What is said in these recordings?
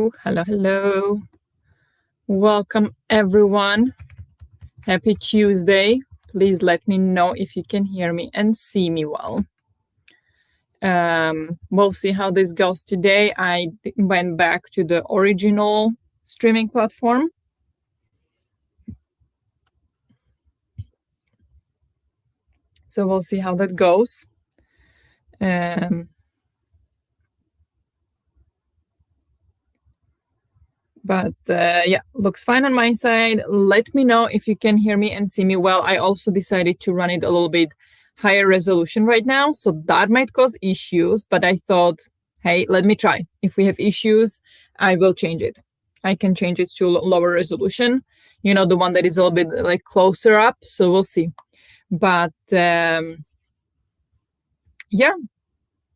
Hello, hello. Welcome, everyone. Happy Tuesday. Please let me know if you can hear me and see me well. We'll see how this goes today. I went back to the original streaming platform. So we'll see how that goes. But yeah, looks fine on my side. Let me know if you can hear me and see me well. I also decided to run it a little bit higher resolution right now, so that might cause issues, but I thought, hey, let me try. If we have issues, I will change it. I can change it to lower resolution, you know, the one that is a little bit like closer up, so we'll see. But yeah,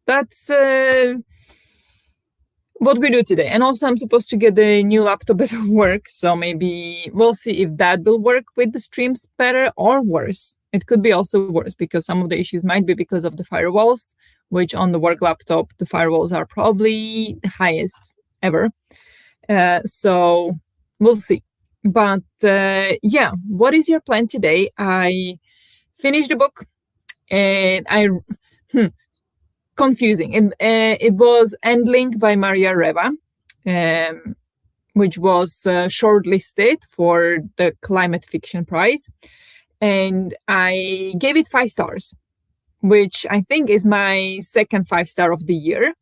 that's what we do today. And also I'm supposed to get the new laptop at work, so maybe we'll see if that will work with the streams better or worse. It could be also worse because some of the issues might be because of the firewalls, which on the work laptop, the firewalls are probably the highest ever. So we'll see. But yeah, what is your plan today? I finished the book and confusing. It was Endling by Maria Reva, which was shortlisted for the Climate Fiction Prize. And I gave it 5 stars, which I think is my second 5-star of the year,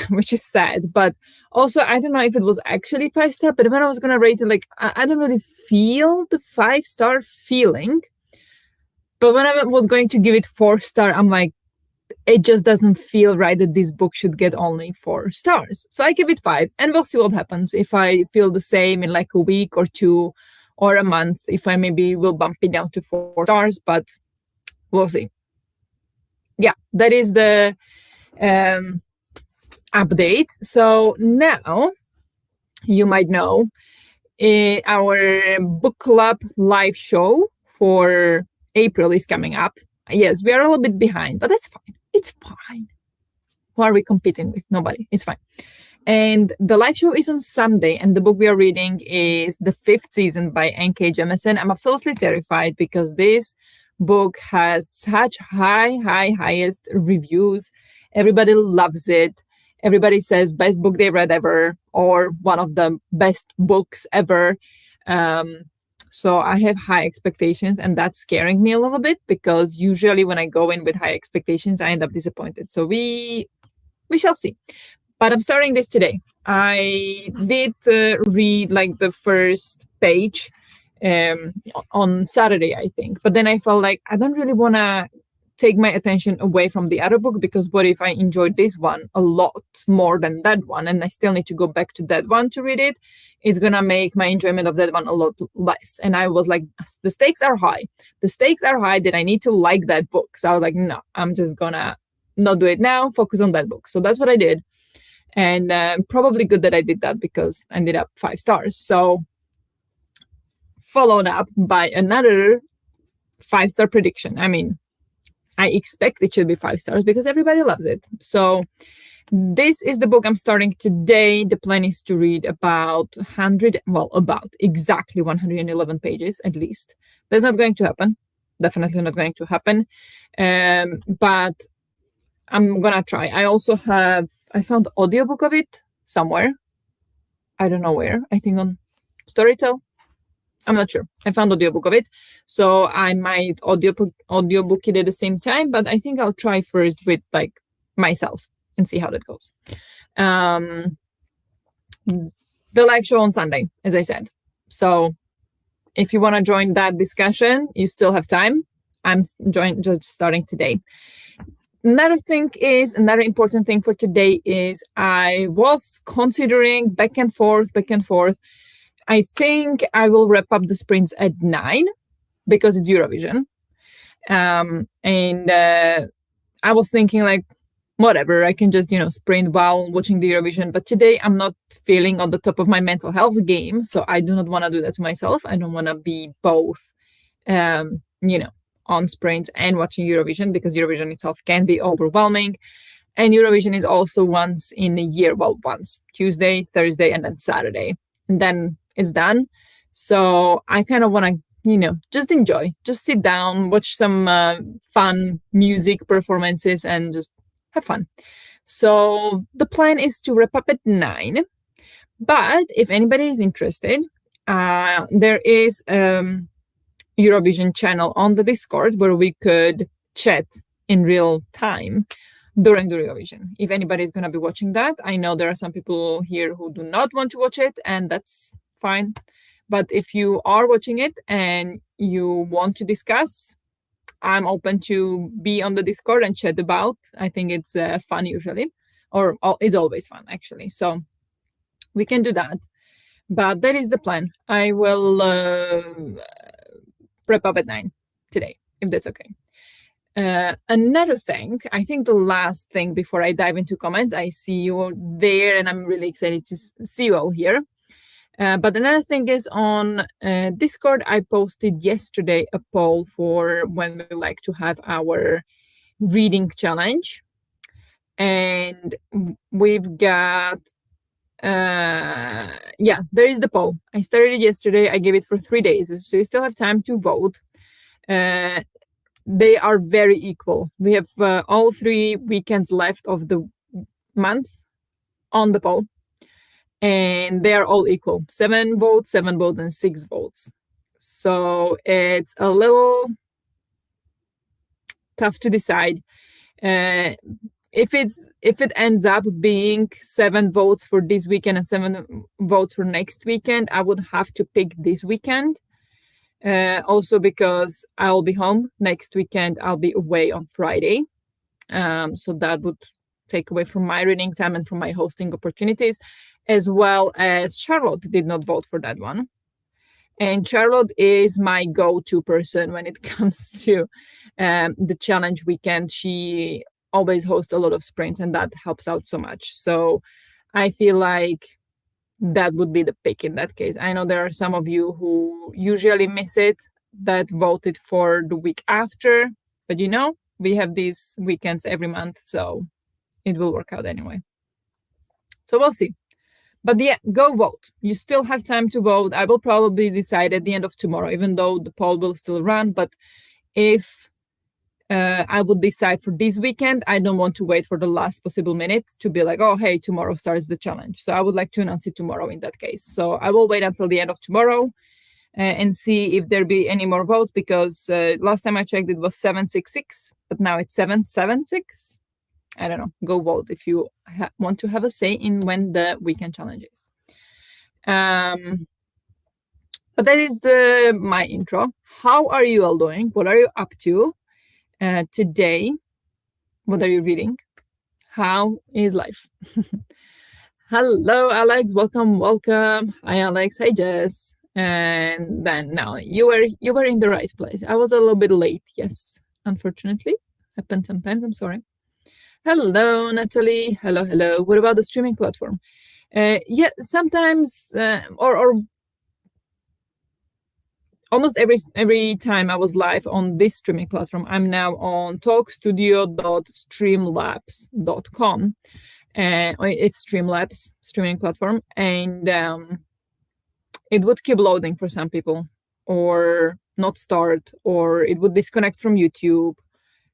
which is sad. But also, I don't know if it was actually 5-star, but when I was going to rate it, like, I don't really feel the 5-star feeling. But when I was going to give it 4-star, I'm like, it just doesn't feel right that this book should get only 4 stars. So I give it 5, and we'll see what happens if I feel the same in like a week or 2 or a month, if I maybe will bump it down to 4 stars, but we'll see. Yeah, that is the update. So now you might know our book club live show for April is coming up. Yes, we are a little bit behind, but that's fine. It's fine. Who are we competing with? Nobody. It's fine. And the live show is on Sunday, and the book we are reading is The Fifth Season by N.K. Jemisin. I'm absolutely terrified because this book has such highest reviews. Everybody loves it. Everybody says best book they read ever, or one of the best books ever. So I have high expectations, and that's scaring me a little bit because usually when I go in with high expectations, I end up disappointed. So we shall see. But I'm starting this today. I did read like the first page on Saturday, I think. But then I felt like I don't really want to take my attention away from the other book, because what if I enjoyed this one a lot more than that one and I still need to go back to that one to read it? It's going to make my enjoyment of that one a lot less. And I was like, the stakes are high. The stakes are high that I need to like that book. So I was like, no, I'm just going to not do it now, focus on that book. So that's what I did. And probably good that I did that because I ended up 5 stars. So followed up by another 5-star prediction. I mean, I expect it should be 5 stars because everybody loves it. So this is the book I'm starting today. The plan is to read about exactly 111 pages at least. That's not going to happen. Definitely not going to happen. But I'm going to try. I found audiobook of it somewhere. I don't know where. I think on Storytel. I'm not sure. I found audiobook of it. So I might audiobook it at the same time, but I think I'll try first with like myself and see how that goes. The live show on Sunday, as I said. So if you want to join that discussion, you still have time. I'm just starting today. Another important thing for today is I was considering back and forth. I think I will wrap up the sprints at 9 because it's Eurovision. And I was thinking like, whatever, I can just, sprint while watching the Eurovision. But today I'm not feeling on the top of my mental health game. So I do not want to do that to myself. I don't want to be both, on sprints and watching Eurovision, because Eurovision itself can be overwhelming. And Eurovision is also once in a year. Well, once Tuesday, Thursday, and then Saturday. And then it's done. So I kind of want to, just enjoy, just sit down, watch some fun music performances, and just have fun. So the plan is to wrap up at 9. But if anybody is interested, there is Eurovision channel on the Discord where we could chat in real time during the Eurovision. If anybody is going to be watching that, I know there are some people here who do not want to watch it, and that's fine. But if you are watching it and you want to discuss, I'm open to be on the Discord and chat about. I think it's fun usually, or it's always fun actually. So we can do that. But that is the plan. I will wrap up at 9 today, if that's okay. Another thing, I think the last thing before I dive into comments, I see you there and I'm really excited to see you all here. But another thing is on Discord, I posted yesterday a poll for when we like to have our reading challenge. And we've got, there is the poll. I started it yesterday. I gave it for 3 days. So you still have time to vote. They are very equal. We have all 3 weekends left of the month on the poll. And they are all equal. 7 votes, 7 votes, and 6 votes. So it's a little tough to decide. If it ends up being 7 votes for this weekend and 7 votes for next weekend, I would have to pick this weekend. Also because I'll be home next weekend. I'll be away on Friday. So that would take away from my reading time and from my hosting opportunities, as well as Charlotte did not vote for that one. And Charlotte is my go-to person when it comes to the challenge weekend. She always hosts a lot of sprints, and that helps out so much. So I feel like that would be the pick in that case. I know there are some of you who usually miss it that voted for the week after, but we have these weekends every month, so it will work out anyway. So we'll see. But yeah, go vote. You still have time to vote. I will probably decide at the end of tomorrow, even though the poll will still run. But if I would decide for this weekend, I don't want to wait for the last possible minute to be like, oh, hey, tomorrow starts the challenge. So I would like to announce it tomorrow in that case. So I will wait until the end of tomorrow and see if there be any more votes, because last time I checked, it was 766, but now it's 776. I don't know. Go vote if you want to have a say in when the weekend challenge is. But that is my intro. How are you all doing? What are you up to today? What are you reading? How is life? Hello, Alex. Welcome. Hi, Alex. Hi, Jess. And then now you were in the right place. I was a little bit late. Yes, unfortunately, happens sometimes. I'm sorry. Hello, Natalie. Hello. What about the streaming platform? Yeah, sometimes or almost every time I was live on this streaming platform. I'm now on talkstudio.streamlabs.com. It's Streamlabs streaming platform, and it would keep loading for some people, or not start, or it would disconnect from YouTube,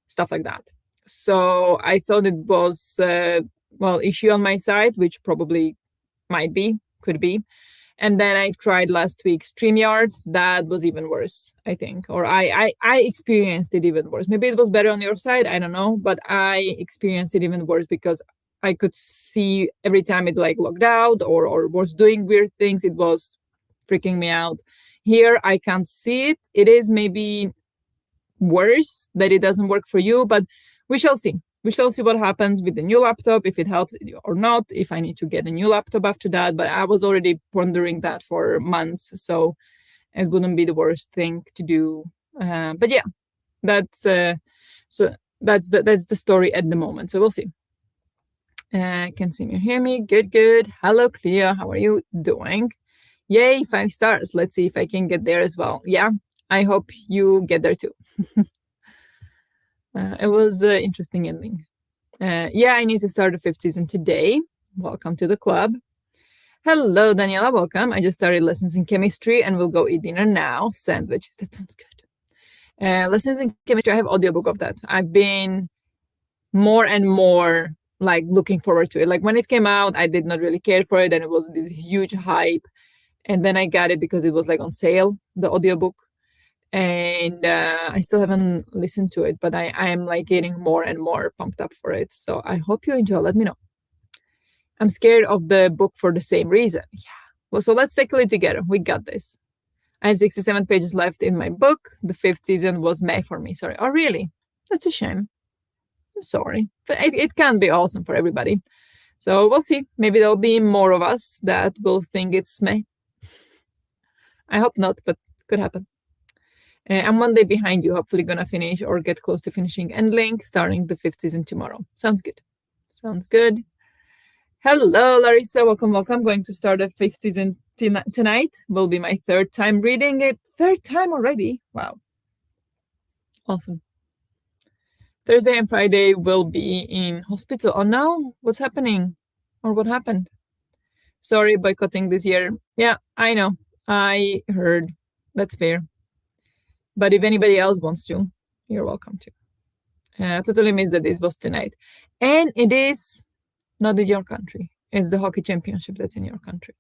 stuff like that. So I thought it was issue on my side, which probably could be. And then I tried last week StreamYard. That was even worse, I think. Or I experienced it even worse. Maybe it was better on your side, I don't know. But I experienced it even worse because I could see every time it logged out or was doing weird things, it was freaking me out. Here, I can't see it. It is maybe worse that it doesn't work for you, but we shall see. We shall see what happens with the new laptop, if it helps or not, if I need to get a new laptop after that. But I was already pondering that for months, so it wouldn't be the worst thing to do. But yeah, that's the story at the moment. So we'll see. Can see me, hear me? Good. Hello, Cleo. How are you doing? Yay, 5 stars. Let's see if I can get there as well. Yeah, I hope you get there too. It was an interesting ending. Yeah, I need to start the fifth season today. Welcome to the club. Hello, Daniela. Welcome. I just started lessons in chemistry and we'll go eat dinner now. Sandwiches. That sounds good. Lessons in chemistry. I have audiobook of that. I've been more and more like looking forward to it. Like when it came out, I did not really care for it, and it was this huge hype. And then I got it because it was like on sale, the audiobook. And I still haven't listened to it, but I am like getting more and more pumped up for it. So I hope you enjoy. Let me know. I'm scared of the book for the same reason. Yeah. Well, so let's tackle it together. We got this. I have 67 pages left in my book. The fifth season was May for me. Sorry. Oh, really? That's a shame. I'm sorry. But it can be awesome for everybody. So we'll see. Maybe there'll be more of us that will think it's May. I hope not, but could happen. I'm one day behind you, hopefully gonna finish or get close to finishing Endlink, starting the fifth season tomorrow. Sounds good. Sounds good. Hello, Larissa. Welcome. I'm going to start the fifth season tonight. Will be my third time reading it. Third time already. Wow. Awesome. Thursday and Friday will be in hospital. Oh no, what's happening? Or what happened? Sorry, boycotting this year. Yeah, I know. I heard. That's fair. But if anybody else wants to, you're welcome to. Totally missed that this was tonight. And it is not in your country. It's the hockey championship that's in your country.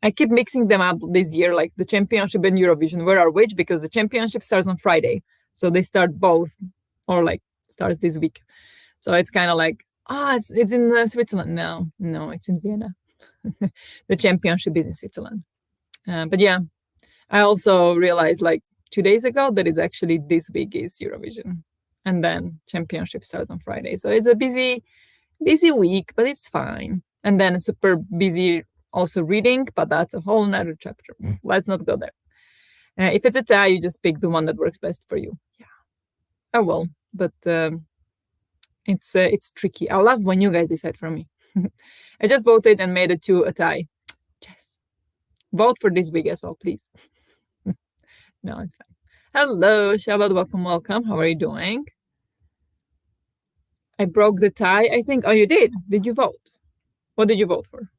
I keep mixing them up this year, like the championship and Eurovision. Where are which? Because the championship starts on Friday. So they start both, or like starts this week. So it's kind of like, it's in Switzerland. No, it's in Vienna. The championship is in Switzerland. But yeah, I also realized like 2 days ago that it's actually this week is Eurovision, and then championship starts on Friday. So it's a busy week, but it's fine. And then super busy also reading, but that's a whole nother chapter. Let's not go there. If it's a tie, you just pick the one that works best for you. Yeah. Oh well, but it's tricky. I love when you guys decide for me. I just voted and made it to a tie. Yes. Vote for this week as well, please. No, it's fine. Hello, Shabbat. Welcome. How are you doing? I broke the tie. I think. Oh, you did. Did you vote? What did you vote for?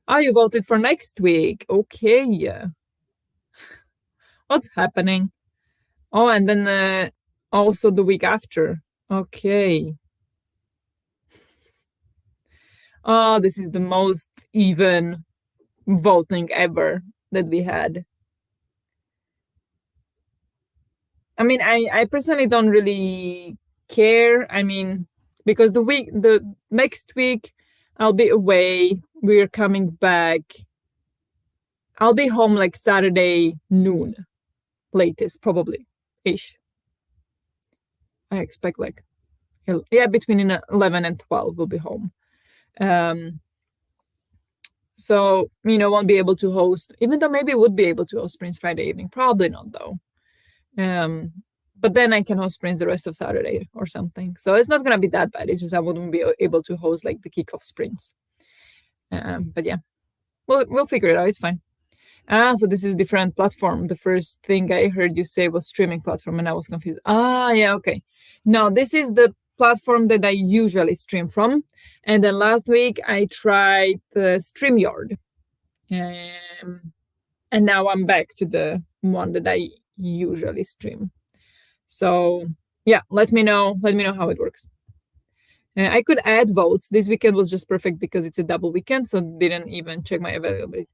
Oh, you voted for next week. Okay. What's happening? Oh, and then also the week after. Okay. Oh, this is the most even voting ever that we had. I mean, I personally don't really care. I mean, because the next week I'll be away. We're coming back. I'll be home like Saturday noon, latest, probably ish. I expect like, yeah, between 11 and 12 we'll be home. So, won't be able to host, even though maybe would be able to host Prince Friday evening. Probably not though. But then I can host Prince the rest of Saturday or something. So it's not going to be that bad. It's just I wouldn't be able to host like the kickoff sprints. But yeah, we'll figure it out. It's fine. So this is a different platform. The first thing I heard you say was streaming platform and I was confused. Yeah, okay. No, this is the platform that I usually stream from. And then last week I tried the StreamYard. And now I'm back to the one that I usually stream. So yeah, let me know how it works. I could add votes. This weekend was just perfect because it's a double weekend, so didn't even check my availability.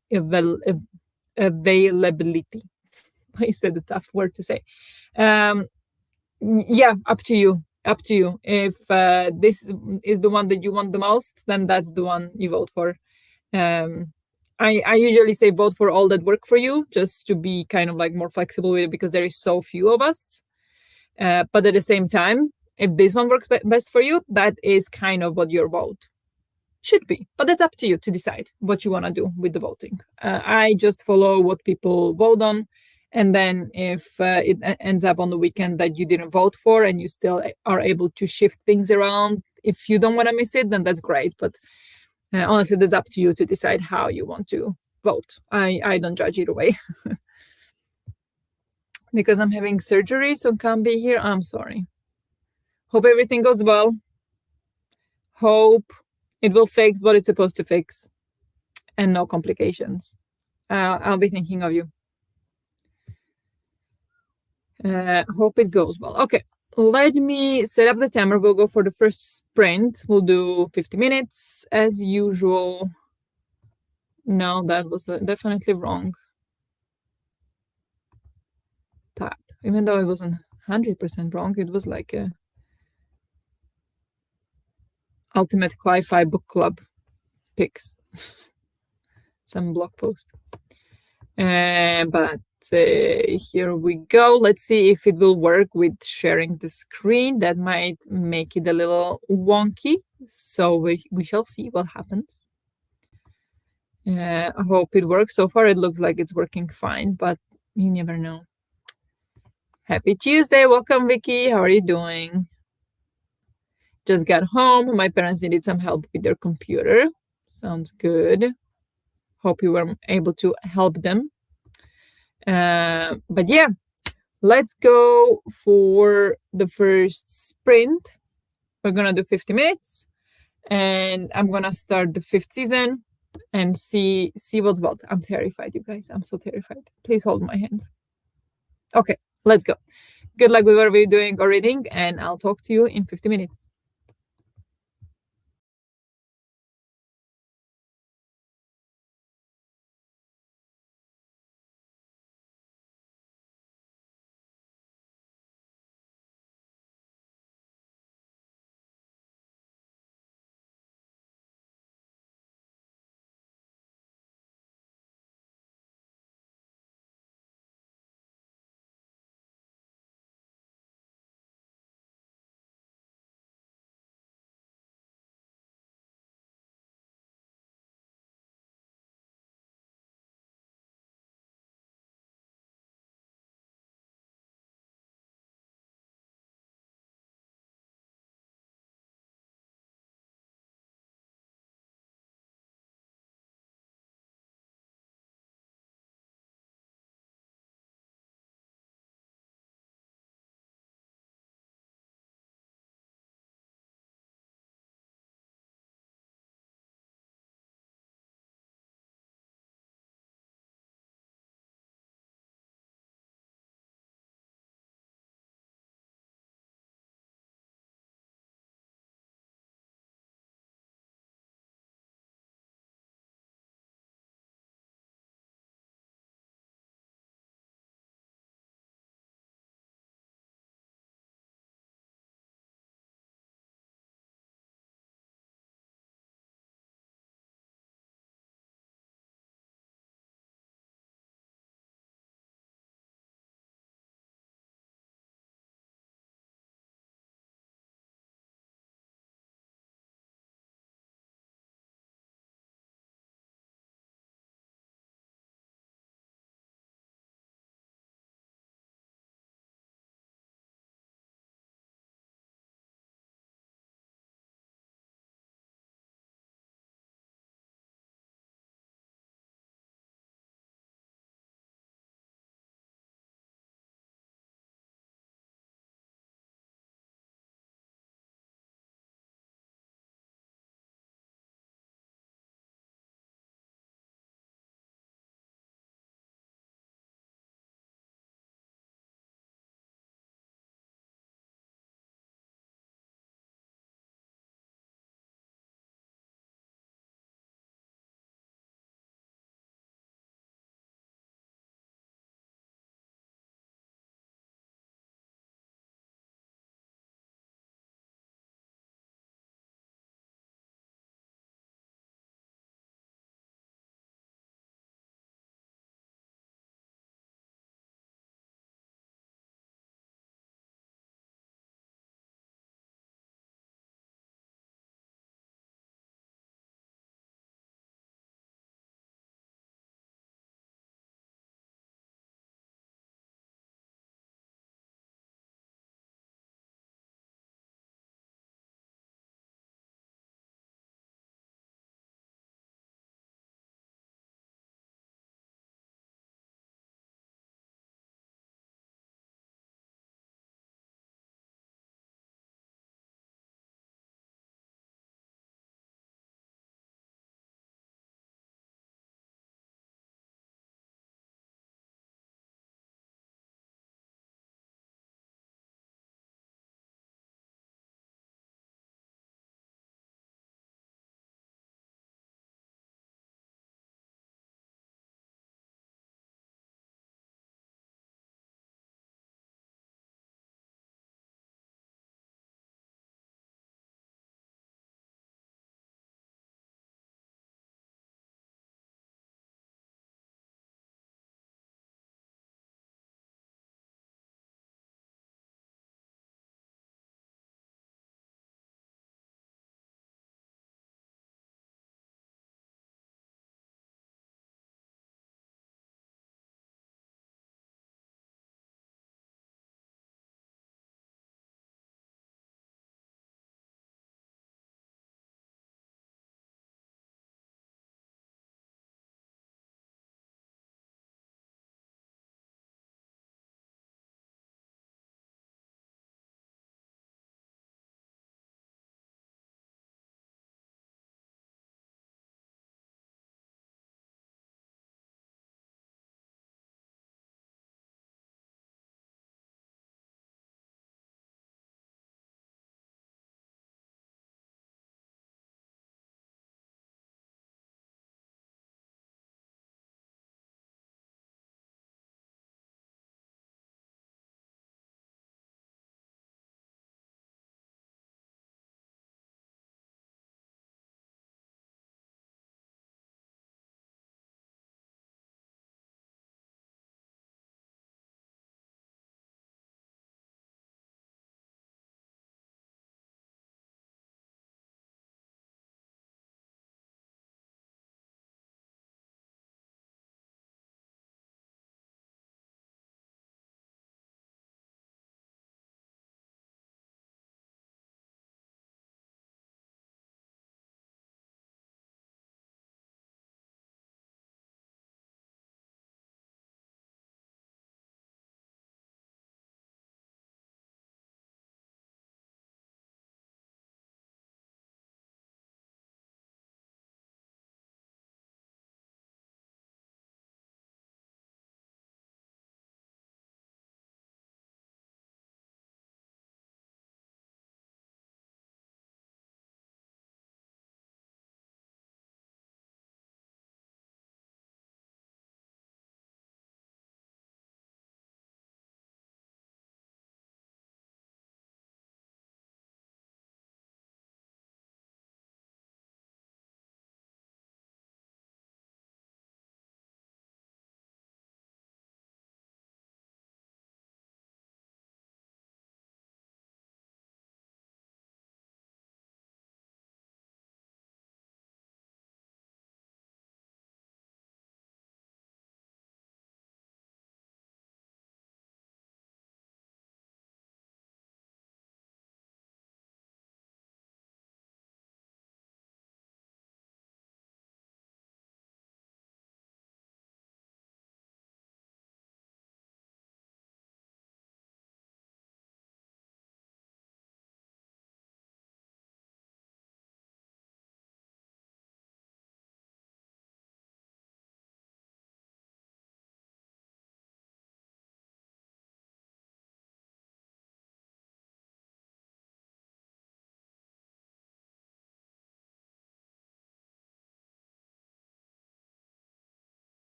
Is that a tough word to say? Yeah, up to you. If this is the one that you want the most, then that's the one you vote for. I usually say vote for all that work for you, just to be kind of like more flexible with it because there is so few of us. But at the same time, if this one works best for you, that is kind of what your vote should be. But it's up to you to decide what you want to do with the voting. I just follow what people vote on. And then if it ends up on the weekend that you didn't vote for and you still are able to shift things around, if you don't want to miss it, then that's great. But honestly, that's up to you to decide how you want to vote. I don't judge either way. because I'm having surgery, so can't be here. I'm sorry. Hope everything goes well. Hope it will fix what it's supposed to fix and no complications. I'll be thinking of you. Hope it goes well. Okay, let me set up the timer. We'll go for the first sprint. We'll do 50 minutes as usual. No, that was definitely wrong tab. Even though it wasn't 100% wrong, it was like a Ultimate Cli-Fi Book Club picks. Some blog post. But here we go. Let's see if it will work with sharing the screen. That might make it a little wonky. So we shall see what happens. I hope it works. So far, it looks like it's working fine, but you never know. Happy Tuesday. Welcome, Vicky. How are you doing? Just got home. My parents needed some help with their computer. Sounds good. Hope you were able to help them. But yeah, let's go for the first sprint. We're gonna do 50 minutes, and I'm gonna start the 5th season and see what's what. I'm terrified, you guys. I'm so terrified. Please hold my hand. Okay, let's go. Good luck with whatever you're doing or reading, and I'll talk to you in 50 minutes.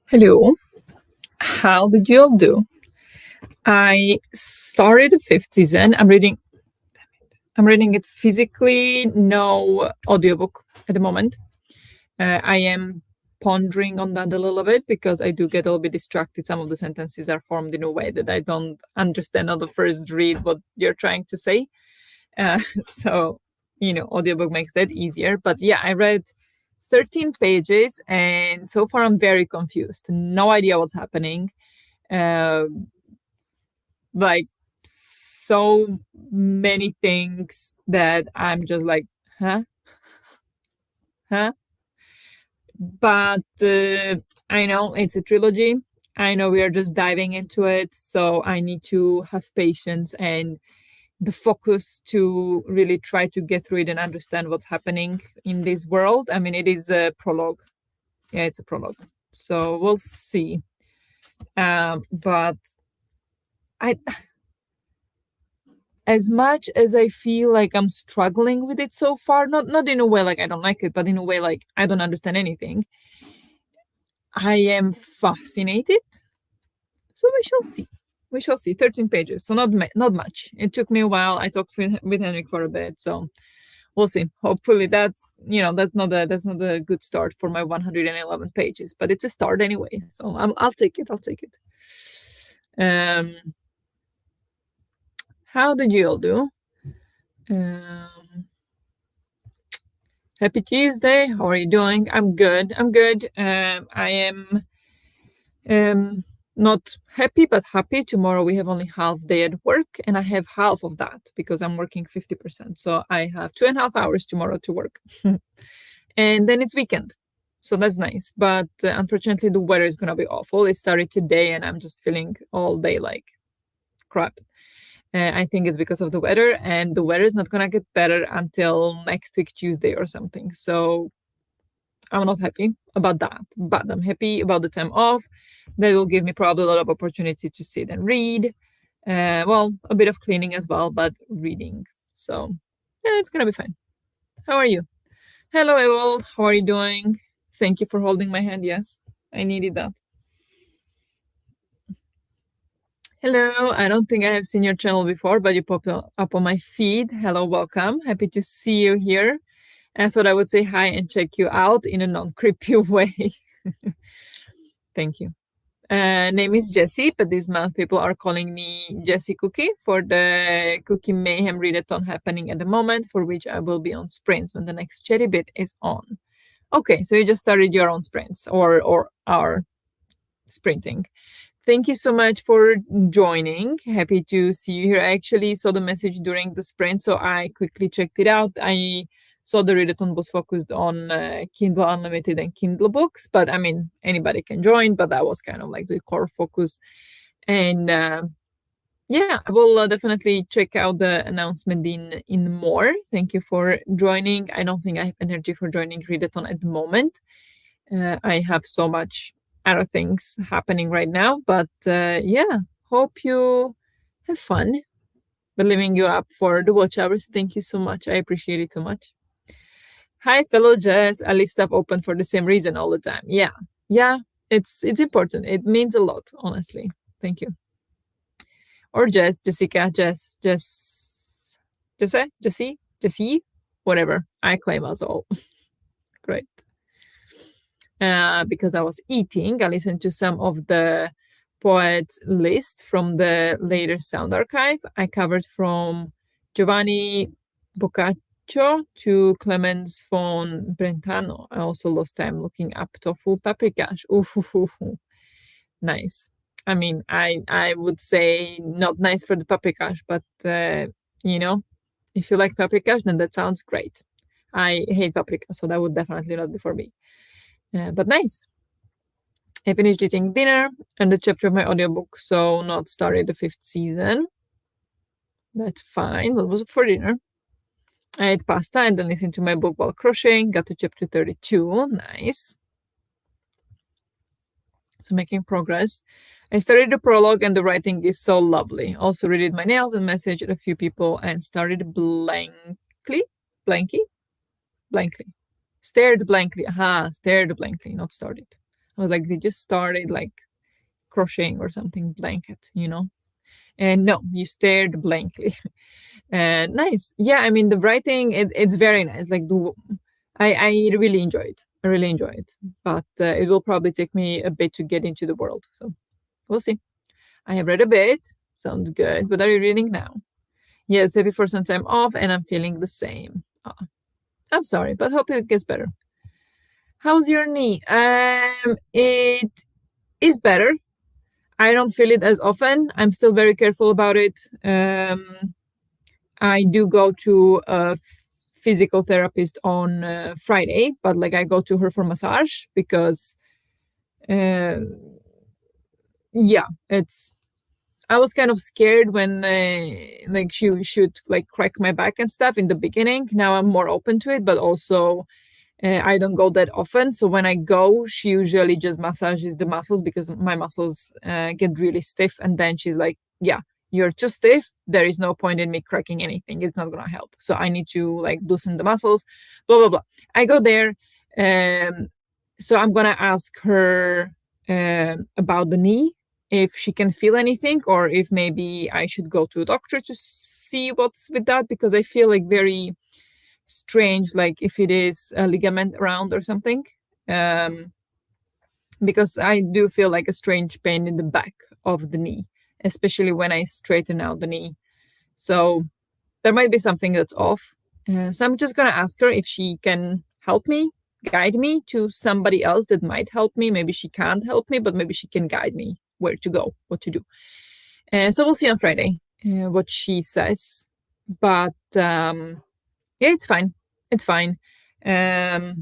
Hello. How did you all do? I started the fifth season. I'm reading it physically, no audiobook at the moment. I am pondering on that a little bit because I do get a little bit distracted. Some of the sentences are formed in a way that I don't understand on the first read what you're trying to say. So, audiobook makes that easier. But yeah, I read 13 pages and so far I'm very confused. No idea what's happening. Uh, like so many things that I'm just like, huh? Huh? But I know it's a trilogy. I know we are just diving into it. So I need to have patience and the focus to really try to get through it and understand what's happening in this world. I mean, it is a prologue. Yeah, it's a prologue. So we'll see. But I, as much as I feel like I'm struggling with it so far, not in a way like I don't like it, but in a way like I don't understand anything, I am fascinated. So we shall see. We shall see. 13 pages, so not much. It took me a while. I talked with Henrik for a bit, so we'll see. Hopefully, that's not a good start for my 111 pages, but it's a start anyway. So I'll take it. I'll take it. How did you all do? Happy Tuesday. How are you doing? I'm good. I'm good. I am not happy, but happy. Tomorrow we have only half day at work, and I have half of that because I'm working 50%. So I have 2.5 hours tomorrow to work. And then it's weekend. So that's nice. But unfortunately, the weather is going to be awful. It started today, and I'm just feeling all day like crap. I think it's because of the weather, and the weather is not going to get better until next week, Tuesday or something. So I'm not happy about that, but I'm happy about the time off. That will give me probably a lot of opportunity to sit and read. Well, a bit of cleaning as well, but reading. So yeah, it's going to be fine. How are you? Hello, Ewald. How are you doing? Thank you for holding my hand. Yes, I needed that. Hello, I don't think I have seen your channel before, but you popped up on my feed. Hello, welcome. Happy to see you here. I thought I would say hi and check you out in a non-creepy way. Thank you. Name is Jessie, but these month people are calling me Jessie Cookie for the Cookie Mayhem readathon happening at the moment, for which I will be on sprints when the next cherry bit is on. Okay, so you just started your own sprints or our sprinting. Thank you so much for joining. Happy to see you here. I actually saw the message during the sprint, so I quickly checked it out. I saw the readathon was focused on Kindle Unlimited and Kindle books, but I mean, anybody can join, but that was kind of like the core focus. And yeah, I will definitely check out the announcement in more. Thank you for joining. I don't think I have energy for joining readathon at the moment. I have so much other things happening right now, but yeah, hope you have fun. Believing you up for the watch hours. Thank you so much. I appreciate it so much. Hi, fellow Jess. I leave stuff open for the same reason all the time. Yeah, it's important. It means a lot, honestly. Thank you. Or Jess, Jessica, Jessie, whatever. I claim us all. Great. Because I was eating, I listened to some of the poets list from the later sound archive. I covered from Giovanni Boccaccio to Clemens von Brentano. I also lost time looking up tofu paprikash. Ooh, nice. I mean, I would say not nice for the paprikash, but if you like paprikash, then that sounds great. I hate paprika, so that would definitely not be for me. But nice. I finished eating dinner and the chapter of my audiobook, so not started the fifth season. That's fine. What was it for dinner? I ate pasta and then listened to my book while crocheting. Got to chapter 32. Nice. So making progress. I started the prologue and the writing is so lovely. Also redid my nails and messaged a few people and started blankly. Stared blankly. Stared blankly, not started. I was like, they just started like crocheting or something, blanket, And no, you stared blankly. And nice. Yeah, I mean the writing, it's very nice. Like I really enjoy it. I really enjoy it. But it will probably take me a bit to get into the world. So we'll see. I have read a bit. Sounds good. What are you reading now? Yes, happy for some time off, and I'm feeling the same. I'm sorry, but hope it gets better. How's your knee? It is better. I don't feel it as often. I'm still very careful about it. I do go to a physical therapist on Friday, but like I go to her for massage because, yeah, it's. I was kind of scared when like she should like crack my back and stuff in the beginning. Now I'm more open to it, but also I don't go that often. So when I go, she usually just massages the muscles because my muscles get really stiff. And then she's like, yeah, you're too stiff. There is no point in me cracking anything. It's not going to help. So I need to like loosen the muscles, blah, blah, blah. I go there. So I'm going to ask her about the knee, if she can feel anything, or if maybe I should go to a doctor to see what's with that, because I feel like very strange, like if it is a ligament around or something, because I do feel like a strange pain in the back of the knee, especially when I straighten out the knee. So there might be something that's off. So I'm just going to ask her if she can help me, guide me to somebody else that might help me. Maybe she can't help me, but maybe she can guide me where to go, what to do. So we'll see on Friday what she says. But yeah, it's fine. It's fine. I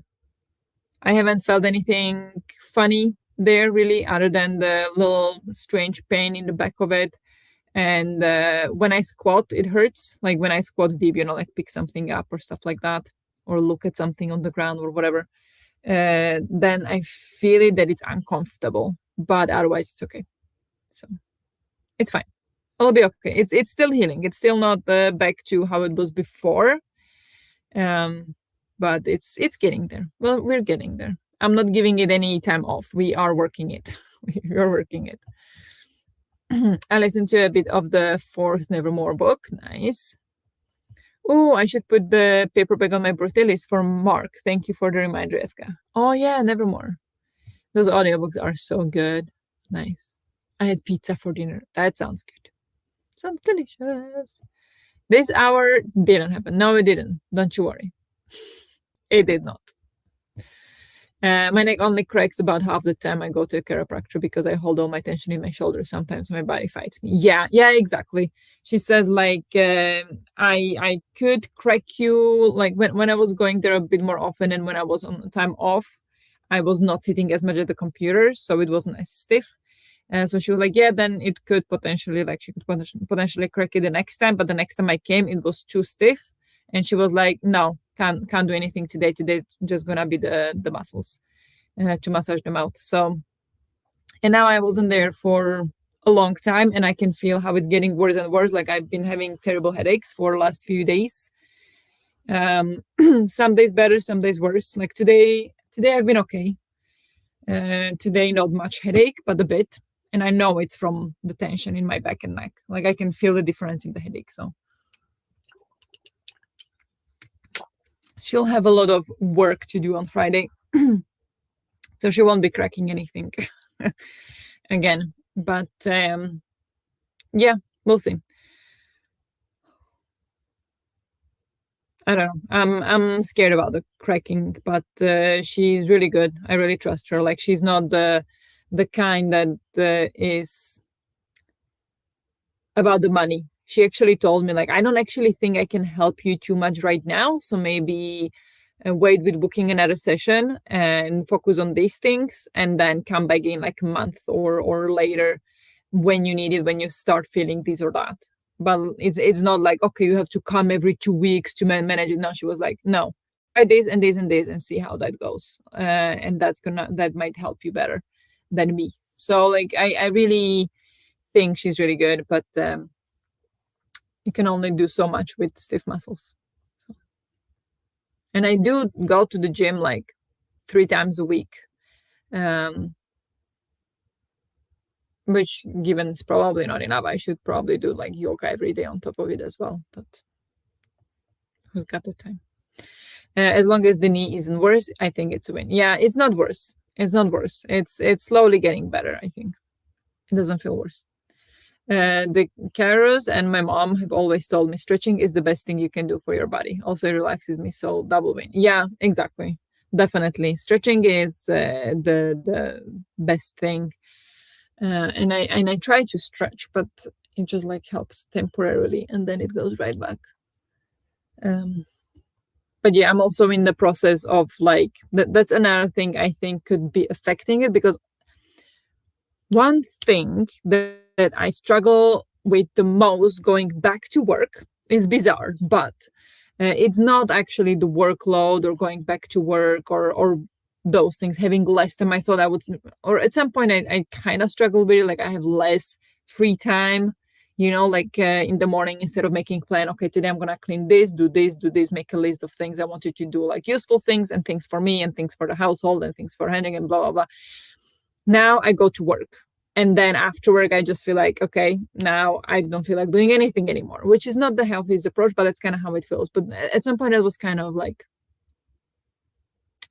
haven't felt anything funny there really, other than the little strange pain in the back of it. And when I squat, it hurts. Like when I squat deep, like pick something up or stuff like that, or look at something on the ground or whatever. Then I feel it that it's uncomfortable, but otherwise it's okay. So it's fine. It'll be okay. It's still healing. It's still not back to how it was before. But it's getting there. Well, we're getting there. I'm not giving it any time off. We are working it. We are working it. I listened to a bit of the fourth Nevermore book. Nice. Oh, I should put the paperback on my birthday list for Mark. Thank you for the reminder, Efka. Oh yeah, Nevermore. Those audiobooks are so good. Nice. I had pizza for dinner. That sounds good. Sounds delicious. This hour didn't happen. No, it didn't. Don't you worry. It did not. My neck only cracks about half the time I go to a chiropractor because I hold all my tension in my shoulders. Sometimes my body fights me. Yeah, exactly. She says like I could crack you like when I was going there a bit more often, and when I was on time off, I was not sitting as much at the computer, so it wasn't as stiff. So she was like, yeah, then it could potentially, like she could potentially crack it the next time. But the next time I came, it was too stiff. And she was like, no, can't do anything today. Today's just going to be the muscles to massage them out. So, and now I wasn't there for a long time, and I can feel how it's getting worse and worse. Like I've been having terrible headaches for the last few days. Some days better, some days worse. Like today I've been okay. Today, not much headache, but a bit. And I know it's from the tension in my back and neck. Like I can feel the difference in the headache. So she'll have a lot of work to do on Friday. So she won't be cracking anything again. But yeah, we'll see. I don't know. I'm scared about the cracking, but she's really good. I really trust her. Like she's not the kind that is about the money. She actually told me like, I don't actually think I can help you too much right now. So maybe wait with booking another session and focus on these things, and then come back in like a month or later when you need it, when you start feeling this or that. but it's not like, okay, you have to come every 2 weeks to manage it. No, she was like, no, try days and days and days and see how that goes, and that might help you better than me. So like I really think she's really good, but you can only do so much with stiff muscles. And I do go to the gym like 3 times a week, which given it's probably not enough. I should probably do like yoga every day on top of it as well, but who's got the time? As long as the knee isn't worse, I think it's a win. Yeah, it's not worse. It's not worse. It's slowly getting better, I think. It doesn't feel worse. The Caros and my mom have always told me stretching is the best thing you can do for your body. Also, it relaxes me, so double win. Yeah, exactly. Definitely. Stretching is the best thing. And I try to stretch, but it just like helps temporarily and then it goes right back. But yeah, I'm also in the process of like that's another thing I think could be affecting it, because one thing that I struggle with the most going back to work is bizarre, but it's not actually the workload or going back to work or those things, having less time. I thought I would, or at some point I kind of struggled with it, like I have less free time, like in the morning, instead of making plan, okay, today I'm gonna clean this, do this, make a list of things I wanted to do, like useful things and things for me and things for the household and things for handling and blah blah blah. Now I go to work, and then after work I just feel like, okay, now I don't feel like doing anything anymore, which is not the healthiest approach, but that's kind of how it feels. But at some point it was kind of like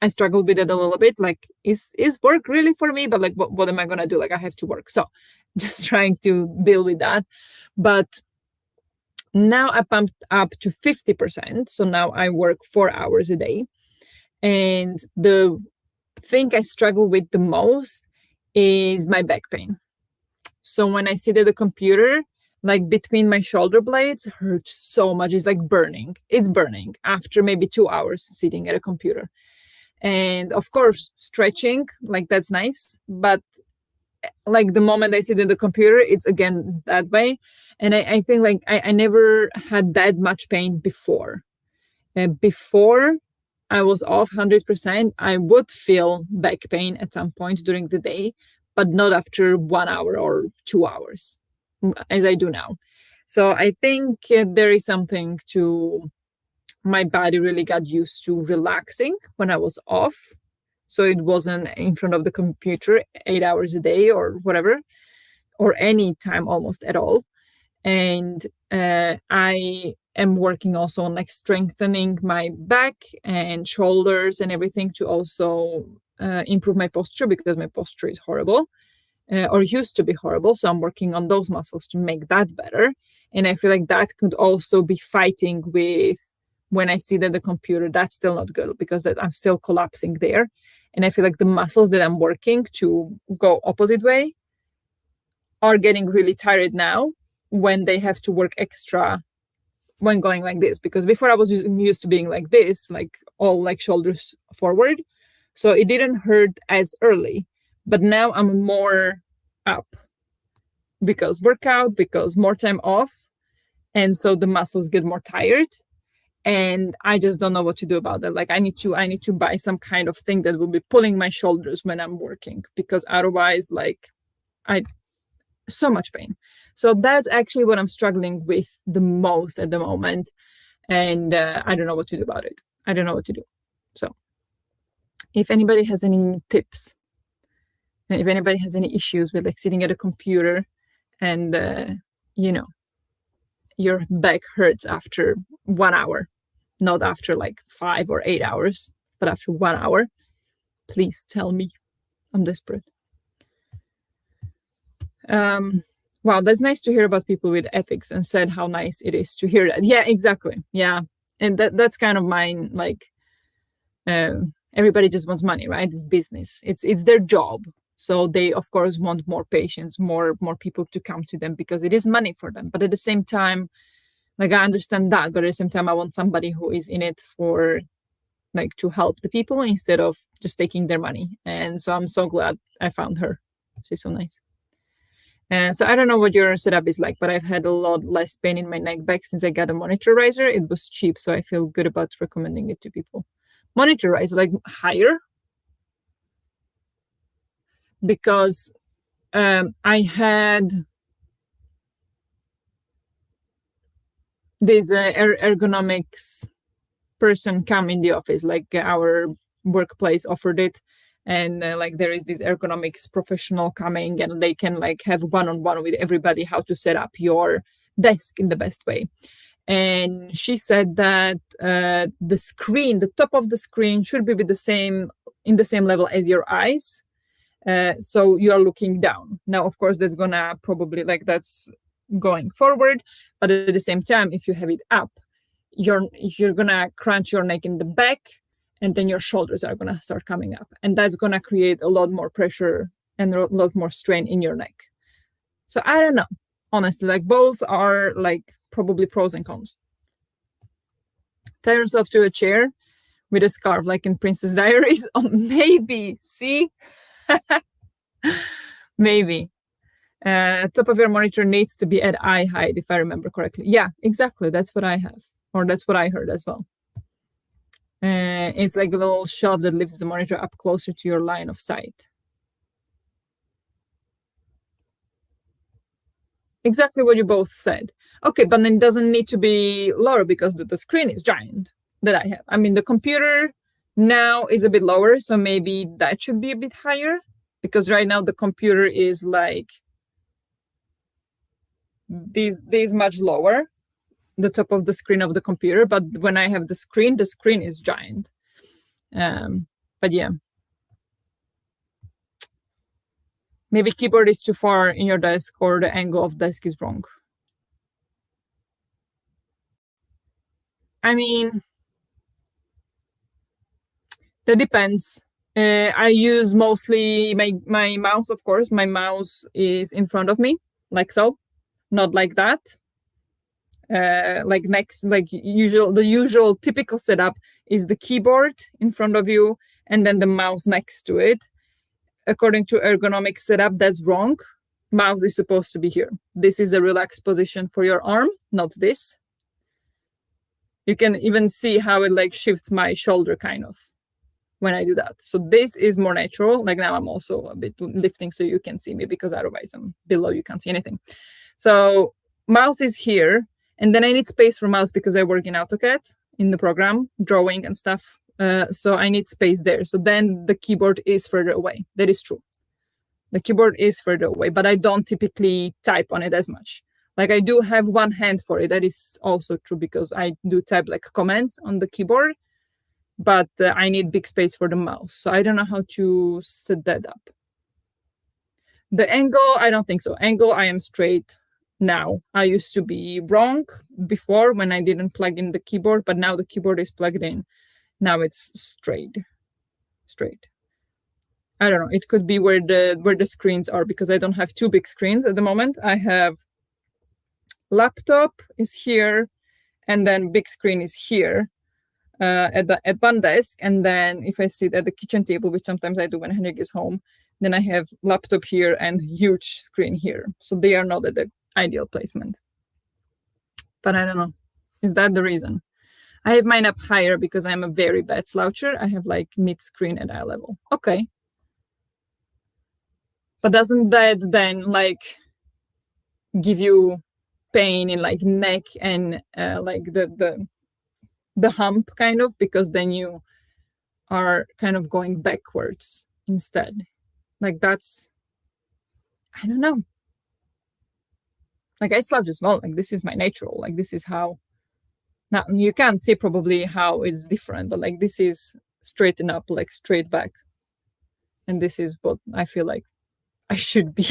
I struggled with it a little bit, like is work really for me? But like what am I gonna do? Like I have to work, so just trying to deal with that. But now I pumped up to 50%, so now I work 4 hours a day. And the thing I struggle with the most is my back pain. So when I sit at the computer, like between my shoulder blades hurts so much. It's like burning. It's burning after maybe 2 hours sitting at a computer. And of course, stretching, like that's nice. But like the moment I sit at the computer, it's again that way. And I think like I never had that much pain before. Before I was off 100%, I would feel back pain at some point during the day, but not after 1 hour or 2 hours, as I do now. So I think there is something to my body really got used to relaxing when I was off. So it wasn't in front of the computer 8 hours a day or whatever, or any time almost at all. And I am working also on like strengthening my back and shoulders and everything to also improve my posture, because my posture is horrible, or used to be horrible. So I'm working on those muscles to make that better. And I feel like that could also be fighting with when I sit at the computer. That's still not good, because I'm still collapsing there. And I feel like the muscles that I'm working to go opposite way are getting really tired now when they have to work extra when going like this. Because before I was used to being like this, like all like shoulders forward, so it didn't hurt as early. But now I'm more up because workout, because more time off, and so the muscles get more tired. And I just don't know what to do about that. Like I need to buy some kind of thing that will be pulling my shoulders when I'm working, because otherwise, like so much pain. So that's actually what I'm struggling with the most at the moment. And I don't know what to do about it. I don't know what to do. So if anybody has any tips, and if anybody has any issues with like sitting at a computer and, your back hurts after 1 hour, not after like 5 or 8 hours, but after 1 hour, please tell me. I'm desperate. Wow, that's nice to hear about people with ethics, and said how nice it is to hear that. Yeah, exactly. Yeah. And that's kind of mine. Like everybody just wants money, right? It's business. It's their job. So they of course want more patients, more people to come to them, because it is money for them. But at the same time, like I understand that, but at the same time I want somebody who is in it for like to help the people instead of just taking their money. And so I'm so glad I found her. She's so nice. So I don't know what your setup is like, but I've had a lot less pain in my neck back since I got a monitor riser. It was cheap, so I feel good about recommending it to people. Monitor riser, like higher, because I had this ergonomics person come in the office, like our workplace offered it, and like there is this ergonomics professional coming, and they can like have one-on-one with everybody how to set up your desk in the best way. And she said that the top of the screen should be with in the same level as your eyes, so you are looking down. Now of course that's gonna probably like that's going forward, but at the same time if you have it up, you're gonna crunch your neck in the back, and then your shoulders are gonna start coming up, and that's gonna create a lot more pressure and a lot more strain in your neck. So I don't know, honestly, like both are like probably pros and cons. Tie yourself to a chair with a scarf like in Princess Diaries. Oh, maybe. See, maybe. Top of your monitor needs to be at eye height, if I remember correctly. Yeah, exactly. That's what I have, or that's what I heard as well. It's like a little shelf that lifts the monitor up closer to your line of sight. Exactly what you both said. Okay, but then it doesn't need to be lower because the screen is giant that I have. I mean, the computer now is a bit lower, so maybe that should be a bit higher, because right now the computer is like this much lower, the top of the screen of the computer. But when I have the screen is giant. But yeah, maybe keyboard is too far in your desk, or the angle of desk is wrong. I mean, that depends. I use mostly my mouse, of course. My mouse is in front of me, like so, not like that. Like next, like the usual typical setup is the keyboard in front of you, and then the mouse next to it. According to ergonomic setup, that's wrong. Mouse is supposed to be here. This is a relaxed position for your arm, not this. You can even see how it like shifts my shoulder kind of when I do that. So this is more natural. Like now I'm also a bit lifting so you can see me, because otherwise I'm below, you can't see anything. So mouse is here, and then I need space for mouse because I work in AutoCAD in the program, drawing and stuff. So I need space there. So then the keyboard is further away. That is true. The keyboard is further away, but I don't typically type on it as much. Like I do have one hand for it. That is also true, because I do type like commands on the keyboard, but I need big space for the mouse. So I don't know how to set that up. The angle, I don't think so. Angle, I am straight now. I used to be wrong before when I didn't plug in the keyboard, but now the keyboard is plugged in. Now it's straight. I don't know. It could be where the screens are, because I don't have two big screens at the moment. I have laptop is here, and then big screen is here at one desk. And then if I sit at the kitchen table, which sometimes I do when Henrik is home, then I have laptop here and huge screen here. So they are not at the ideal placement. But I don't know. Is that the reason? I have mine up higher because I'm a very bad sloucher. I have like mid-screen at eye level. Okay. But doesn't that then like give you pain in like neck and like the hump kind of, because then you are kind of going backwards instead? Like that's, I don't know. Like I slouch as well. Like this is my natural. Like this is how. Now you can't see probably how it's different, but like this is straighten up, like straight back, and this is what I feel like I should be.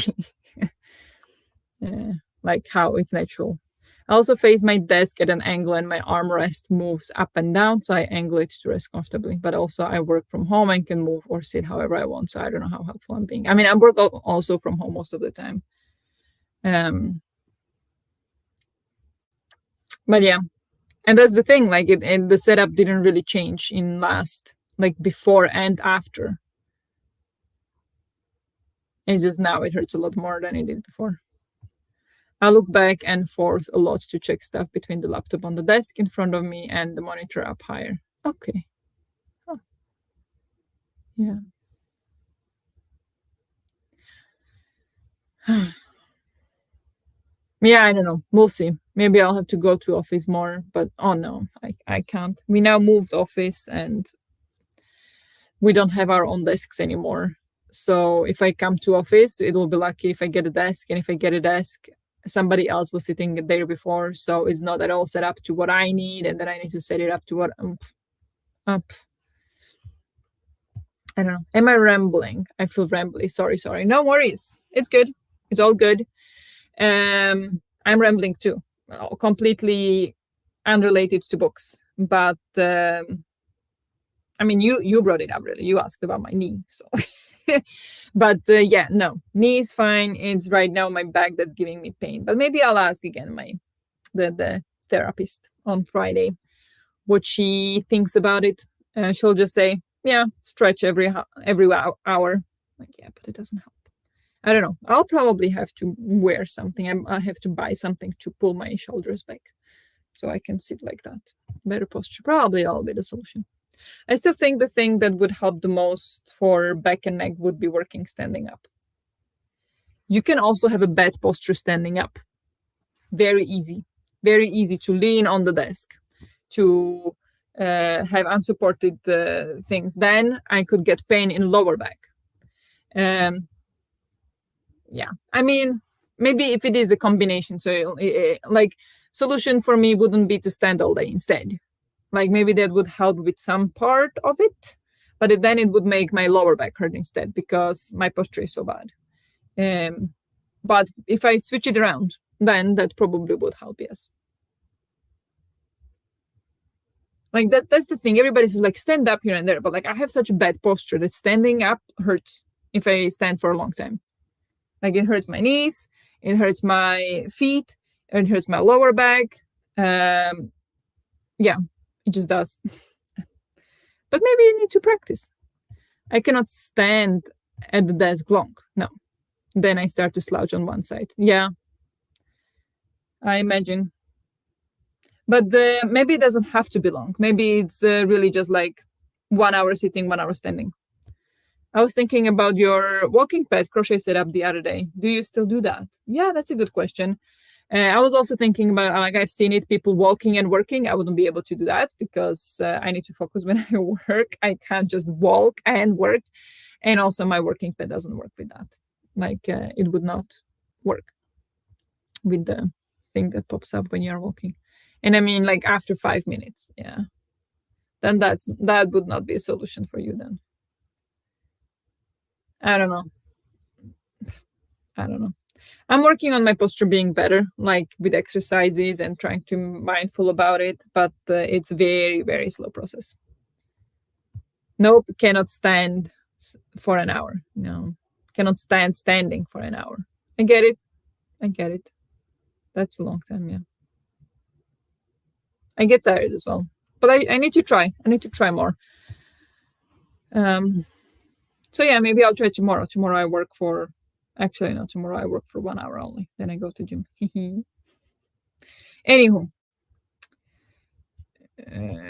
Like how it's natural. I also face my desk at an angle, and my armrest moves up and down, so I angle it to rest comfortably. But also I work from home and can move or sit however I want, so I don't know how helpful I'm being. I mean, I work also from home most of the time. But yeah, and that's the thing, like the setup didn't really change in last, like before and after. It's just now it hurts a lot more than it did before. I look back and forth a lot to check stuff between the laptop on the desk in front of me and the monitor up higher. Okay. Oh, yeah. Yeah, I don't know. We'll see. Maybe I'll have to go to office more, but oh no, I can't. We now moved office and we don't have our own desks anymore. So if I come to office, it will be lucky if I get a desk. And if I get a desk, somebody else was sitting there before. So it's not at all set up to what I need. And then I need to set it up to what up. I don't know. Am I rambling? I feel rambly. Sorry. No worries. It's good. It's all good. I'm rambling too, completely unrelated to books. But I mean, you brought it up really. You asked about my knee, so. But yeah, no, knee is fine. It's right now my back that's giving me pain. But maybe I'll ask again the therapist on Friday what she thinks about it. She'll just say, yeah, stretch every hour. Like, yeah, but it doesn't help. I don't know. I'll probably have to wear something. I have to buy something to pull my shoulders back so I can sit like that. Better posture. Probably that'll be the solution. I still think the thing that would help the most for back and neck would be working standing up. You can also have a bad posture standing up. Very easy. Very easy to lean on the desk, to have unsupported things. Then I could get pain in lower back. Yeah, I mean, maybe if it is a combination, so like solution for me wouldn't be to stand all day instead. Like maybe that would help with some part of it, but then it would make my lower back hurt instead because my posture is so bad. But if I switch it around, then that probably would help, yes. Like that's the thing. Everybody says like stand up here and there, but like I have such a bad posture that standing up hurts if I stand for a long time. Like it hurts my knees, it hurts my feet, it hurts my lower back. Yeah, it just does. But maybe I need to practice. I cannot stand at the desk long. No. Then I start to slouch on one side. Yeah, I imagine. But maybe it doesn't have to be long. Maybe it's really just like 1 hour sitting, 1 hour standing. I was thinking about your walking pad crochet setup the other day. Do you still do that? Yeah, that's a good question. I was also thinking about, like, I've seen it, people walking and working. I wouldn't be able to do that because I need to focus when I work. I can't just walk and work. And also my working pad doesn't work with that. Like it would not work with the thing that pops up when you're walking. And I mean, like after 5 minutes, yeah. Then that would not be a solution for you then. I don't know. I'm working on my posture being better, like with exercises and trying to be mindful about it, but it's very, very slow process. Nope, cannot stand for an hour. No, cannot stand standing for an hour. I get it. That's a long time, yeah. I get tired as well, but I need to try. I need to try more. So yeah, maybe I'll try tomorrow. Tomorrow I work for, actually no, tomorrow I work for 1 hour only. Then I go to gym. Anywho,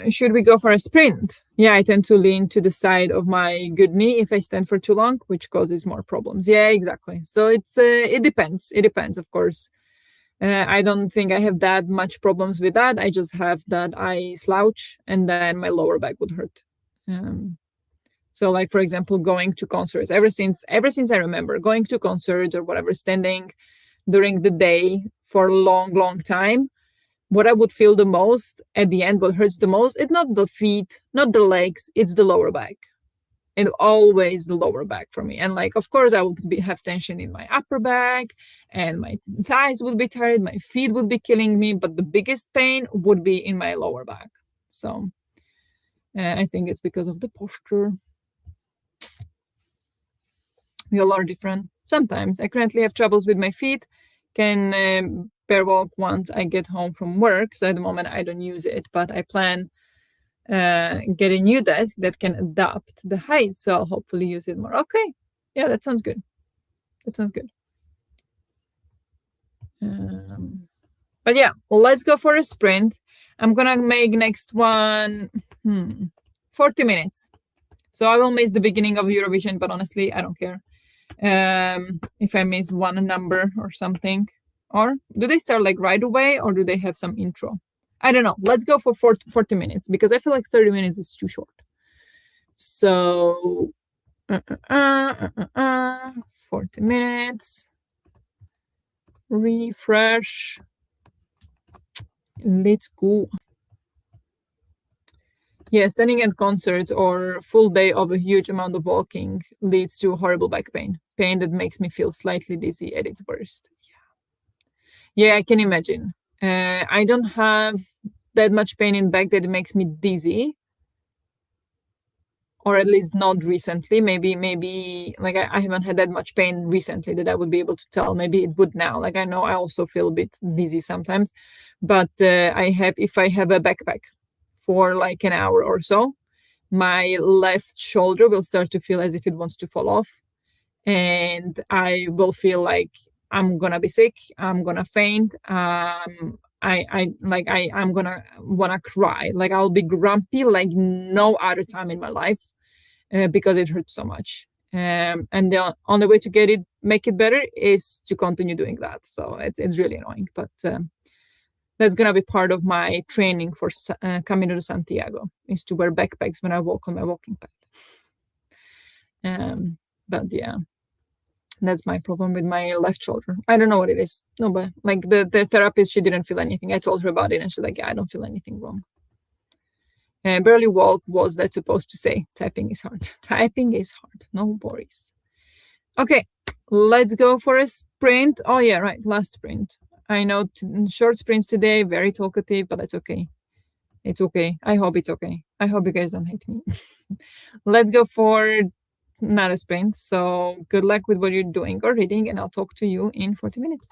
should we go for a sprint? Yeah, I tend to lean to the side of my good knee if I stand for too long, which causes more problems. Yeah, exactly. So it depends. It depends, of course. I don't think I have that much problems with that. I just have that I slouch and then my lower back would hurt. So like, for example, going to concerts, ever since I remember going to concerts or whatever, standing during the day for a long, long time, what I would feel the most at the end, what hurts the most, it's not the feet, not the legs, it's the lower back. And always the lower back for me. And like, of course, I would have tension in my upper back and my thighs would be tired, my feet would be killing me, but the biggest pain would be in my lower back. So I think it's because of the posture. We all are different. Sometimes I currently have troubles with my feet, can pair walk once I get home from work. So at the moment I don't use it, but I plan get a new desk that can adapt the height, so I'll hopefully use it more. Okay, yeah, that sounds good. But yeah, let's go for a sprint. I'm gonna make next one 40 minutes. So I will miss the beginning of Eurovision, but honestly, I don't care. If I miss one number or something. Or do they start like right away or do they have some intro? I don't know. Let's go for 40 minutes because I feel like 30 minutes is too short. So, 40 minutes. Refresh. Let's go. Yeah, standing at concerts or full day of a huge amount of walking leads to horrible back pain. Pain that makes me feel slightly dizzy at its worst. Yeah, I can imagine. I don't have that much pain in back that it makes me dizzy, or at least not recently. Maybe like I haven't had that much pain recently that I would be able to tell. Maybe it would now. Like I know I also feel a bit dizzy sometimes, but I have if I have a backpack for like an hour or so, my left shoulder will start to feel as if it wants to fall off, and I will feel like I'm gonna be sick, I'm gonna faint, I'm gonna wanna cry. Like I'll be grumpy like no other time in my life because it hurts so much. And the only way to make it better is to continue doing that. So it's really annoying, but that's gonna be part of my training for Camino de Santiago is to wear backpacks when I walk on my walking pad. But yeah, that's my problem with my left shoulder. I don't know what it is. No, but like the therapist, she didn't feel anything. I told her about it, and she's like, "Yeah, I don't feel anything wrong." And barely walk was that supposed to say? Typing is hard. Typing is hard. No worries. Okay, let's go for a sprint. Oh yeah, right. Last sprint. I know short sprints today, very talkative, but that's okay. It's okay. I hope it's okay. I hope you guys don't hate me. Let's go for another sprint. So good luck with what you're doing or reading, and I'll talk to you in 40 minutes.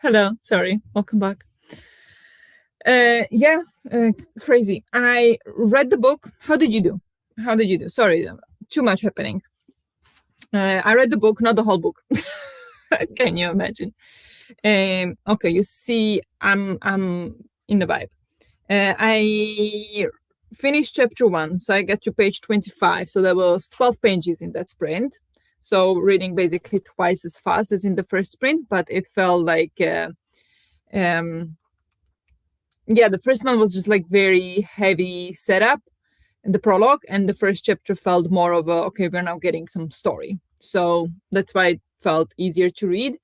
Hello, sorry, welcome back. Yeah, crazy. I read the book. How did you do? How did you do? Sorry, too much happening. I read the book, not the whole book. Can you imagine? Okay, you see, I'm in the vibe. I finished chapter 1, so I got to page 25. So there was 12 pages in that sprint. So reading basically twice as fast as in the first sprint, but it felt like, yeah, the first one was just like very heavy setup in the prologue, and the first chapter felt more of a, okay, we're now getting some story. So that's why it felt easier to read.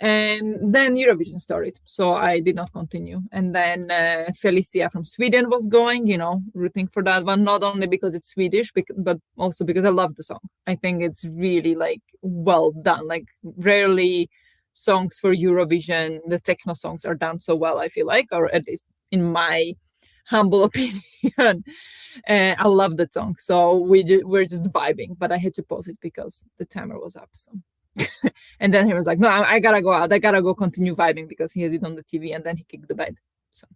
And then Eurovision started, so I did not continue. And then Felicia from Sweden was going, rooting for that one, not only because it's Swedish, but also because I love the song. I think it's really like well done. Like rarely songs for Eurovision, the techno songs are done so well, I feel like, or at least in my humble opinion. I love the song, so we're just vibing. But I had to pause it because the timer was up. So, and then he was like, "No, I gotta go out. I gotta go continue vibing because he has it on the TV." And then he kicked the bed. So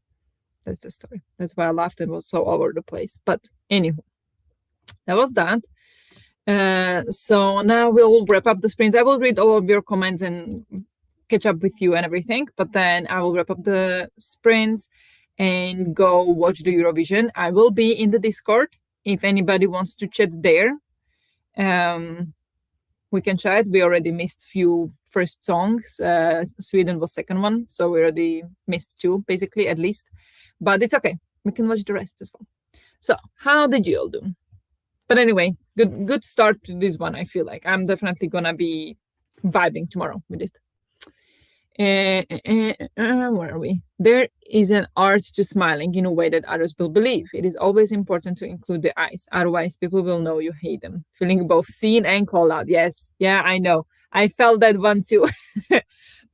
that's the story. That's why I laughed and was so over the place. But anywho, that was that. So now we'll wrap up the sprints. I will read all of your comments and catch up with you and everything. But then I will wrap up the sprints and go watch the Eurovision. I will be in the Discord if anybody wants to chat there. We can chat. We already missed few first songs. Sweden was second one, so we already missed 2, basically, at least. But it's okay. We can watch the rest as well. So how did you all do? But anyway, good start to this one. I feel like I'm definitely gonna be vibing tomorrow with it. Where are we? There is an art to smiling in a way that others will believe. It is always important to include the eyes. Otherwise, people will know you hate them. Feeling both seen and called out. Yes. Yeah, I know. I felt that one too.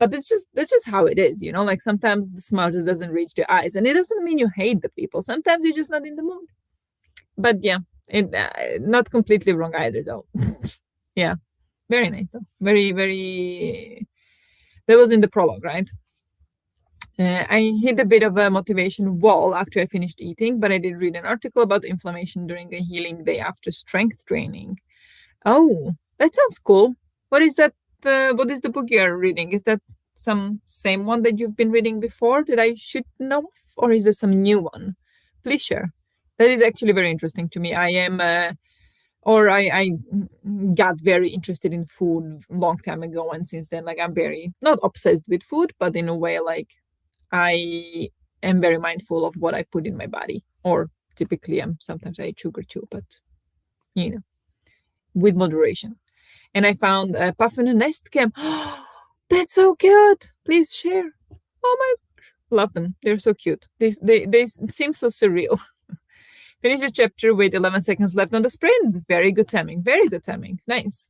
But that's just how it is, like sometimes the smile just doesn't reach the eyes. And it doesn't mean you hate the people. Sometimes you're just not in the mood. But yeah, not completely wrong either, though. Yeah. Very nice, though. Very, very. That was in the prologue, right? I hit a bit of a motivation wall after I finished eating, but I did read an article about inflammation during a healing day after strength training. Oh, that sounds cool. What is that? What is the book you're reading? Is that some same one that you've been reading before that I should know of, or is there some new one? Please share. That is actually very interesting to me. I am I got very interested in food a long time ago, and since then, like I'm very not obsessed with food, but in a way, like I am very mindful of what I put in my body. Or typically, sometimes I eat sugar too, but with moderation. And I found a puff in a nest cam. That's so cute. Please share. Oh my gosh, love them. They're so cute. They seem so surreal. Finish the chapter with 11 seconds left on the sprint. Very good timing. Very good timing. Nice.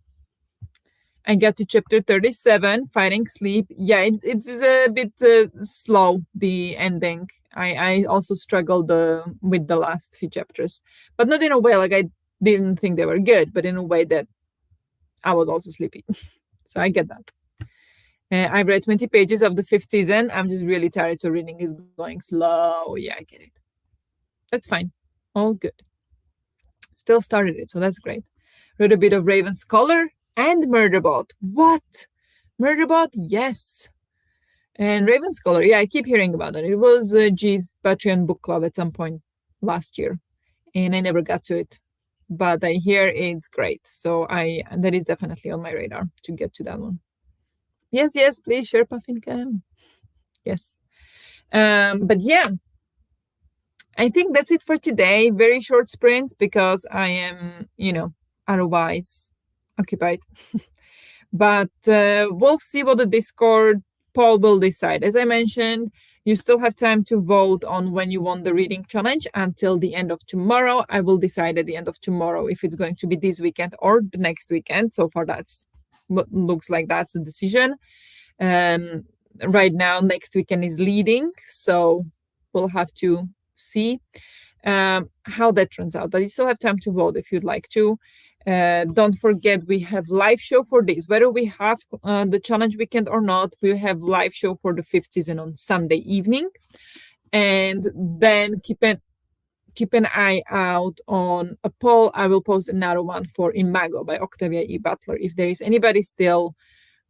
I got to chapter 37, Fighting Sleep. Yeah, it's a bit slow, the ending. I also struggled with the last few chapters, but not in a way like I didn't think they were good, but in a way that I was also sleepy. So I get that. I've read 20 pages of the 5th season. I'm just really tired, so reading is going slow. Yeah, I get it. That's fine. All good. Still started it, so that's great. Read a bit of Raven Scholar and Murderbot. What? Murderbot? Yes. And Raven Scholar, yeah, I keep hearing about it. It was G's Patreon book club at some point last year, and I never got to it. But I hear it's great, so that is definitely on my radar to get to that one. Yes, please share Puffincam. Yes. But yeah, I think that's it for today. Very short sprints because I am, otherwise occupied. But we'll see what the Discord poll will decide. As I mentioned, you still have time to vote on when you want the reading challenge until the end of tomorrow. I will decide at the end of tomorrow if it's going to be this weekend or the next weekend. So far, looks like that's the decision. Right now, next weekend is leading, so we'll have to see how that turns out. But you still have time to vote if you'd like to. Don't forget, we have live show for this. Whether we have the challenge weekend or not, we have live show for the 5th season on Sunday evening. And then keep an eye out on a poll. I will post another one for Imago by Octavia E. Butler. If there is anybody still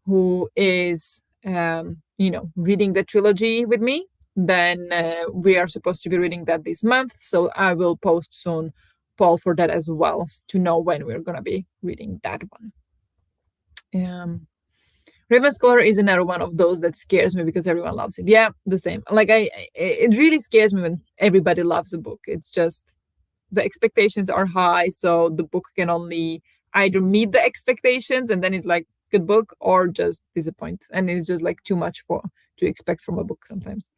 who is, reading the trilogy with me, then we are supposed to be reading that this month. So I will post soon poll for that as well to know when we're going to be reading that one. Raven Scholar is another one of those that scares me because everyone loves it. Yeah, the same. Like it really scares me when everybody loves a book. It's just the expectations are high, so the book can only either meet the expectations and then it's like good book, or just disappoint, and it's just like too much to expect from a book sometimes.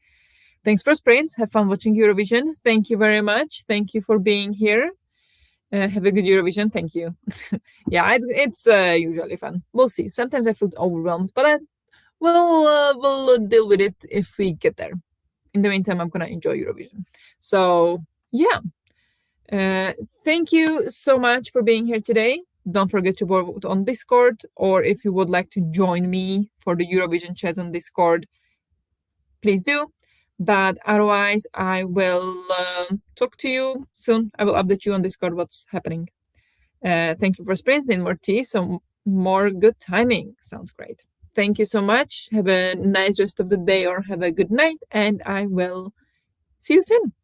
Thanks for Prince. Have fun watching Eurovision. Thank you very much. Thank you for being here. Have a good Eurovision. Thank you. Yeah, it's usually fun. We'll see. Sometimes I feel overwhelmed, but we'll deal with it if we get there. In the meantime, I'm gonna enjoy Eurovision. So yeah. Thank you so much for being here today. Don't forget to vote on Discord, or if you would like to join me for the Eurovision chats on Discord, please do. But otherwise, I will talk to you soon. I will update you on Discord what's happening. Thank you for sprinkling more tea. Some more good timing. Sounds great. Thank you so much. Have a nice rest of the day, or have a good night, and I will see you soon.